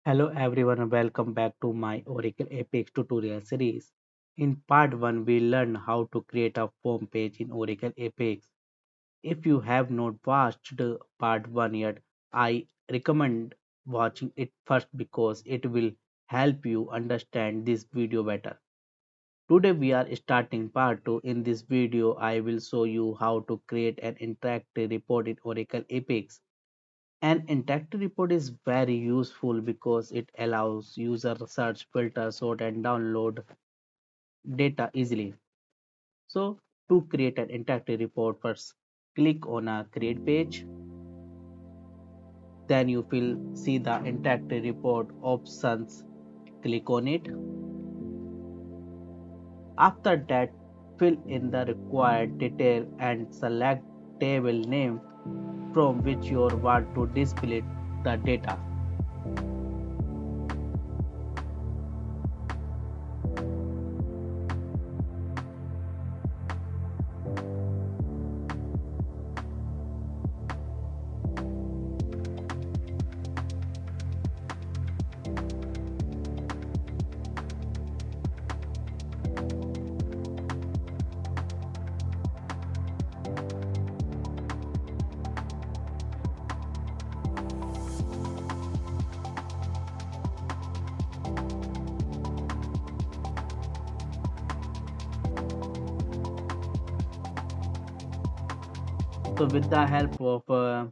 Hello everyone, welcome back to my Oracle Apex tutorial series. In part 1, we learned how to create a form page in Oracle Apex. If you have not watched part 1 yet, I recommend watching it first because it will help you understand this video better. Today we are starting part 2. In this video, I will show you how to create an interactive report in Oracle Apex. An interactive report is very useful because it allows user search, filter, sort, and download data easily. So, to create an interactive report, first click on a create page. Then you will see the interactive report options. Click on it. After that, fill in the required detail and select table name from which you want to display the data. So with the help of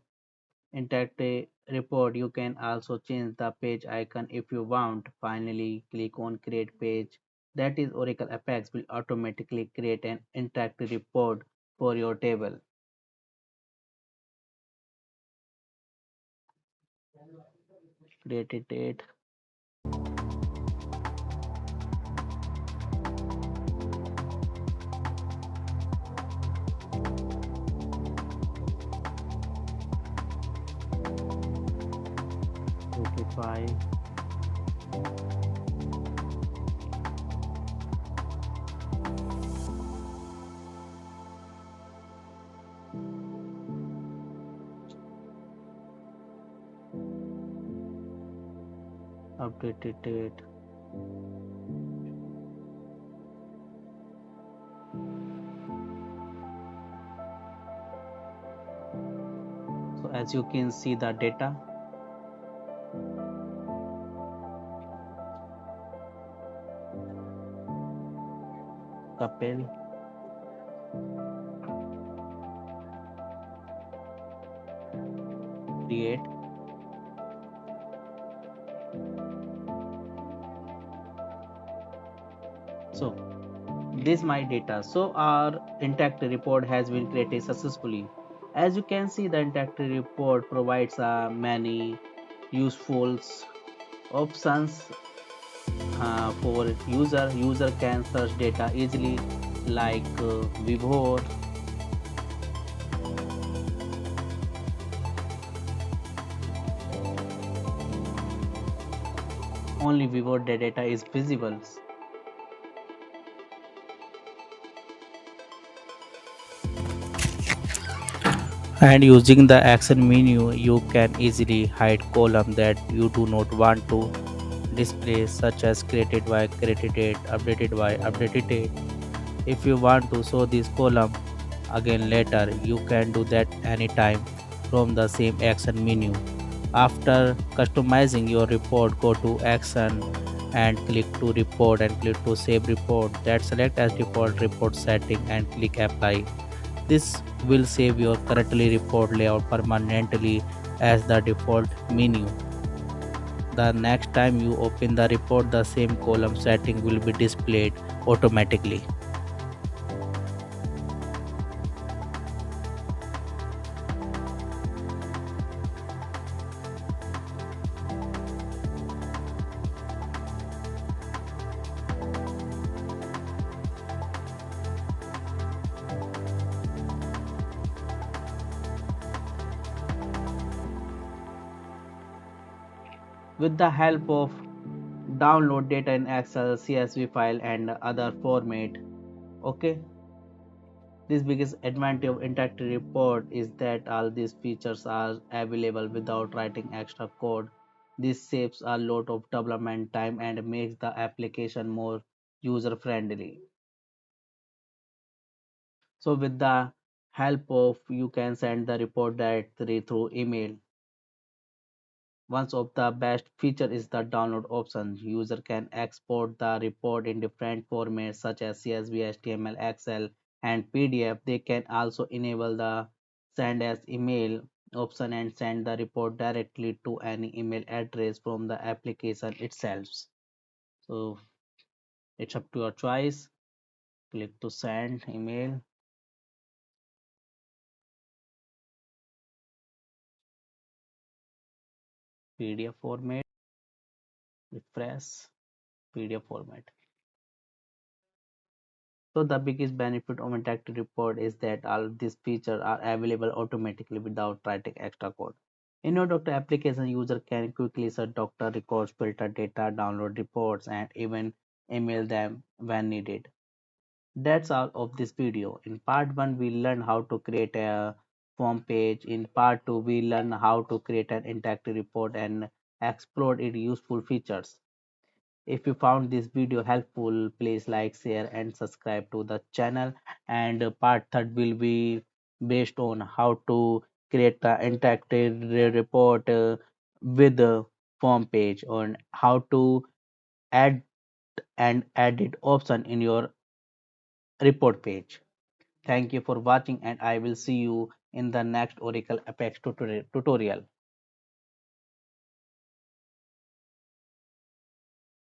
interactive report, you can also change the page icon if you want. Finally, click on create page. That is, Oracle Apex will automatically create an interactive report for your table. Created it. Notify. Updated it. So as you can see the data. Kapil. Create. So this my data. So our interactive report has been created successfully. As you can see, the interactive report provides many useful options for user. User can search data easily like VIBHOR. Only VIBHOR data is visible. And using the action menu, you can easily hide columns that you do not want to display, such as created by created date, updated by updated date. If you want to show this column again later, you can do that anytime from the same action menu. After customizing your report, go to action and click to report and click to save report. That select as default report setting and click apply. This will save your currently report layout permanently as the default menu. The next time you open the report, the same column setting will be displayed automatically. With the help of download data in Excel, CSV file and other format. Okay, this biggest advantage of interactive report is that all these features are available without writing extra code. This saves a lot of development time and makes the application more user friendly. So with the help of you can send the report directly through email. One of the best feature is the download option. User can export the report in different formats such as CSV, HTML, Excel, and PDF. They can also enable the send as email option and send the report directly to any email address from the application itself. So it's up to your choice. Click to send email, PDF format, refresh, PDF format. So the biggest benefit of interactive report is that all these features are available automatically without writing extra code. In your doctor application, user can quickly search doctor records, filter data, download reports, and even email them when needed. That's all of this video. In part 1, we learned how to create a form page. In part 2, we learned how to create an interactive report and explore its useful features. If you found this video helpful, please like, share, and subscribe to the channel. And part third will be based on how to create the interactive report with the form page on how to add and edit option in your report page. Thank you for watching, and I will see you in the next Oracle Apex tutorial.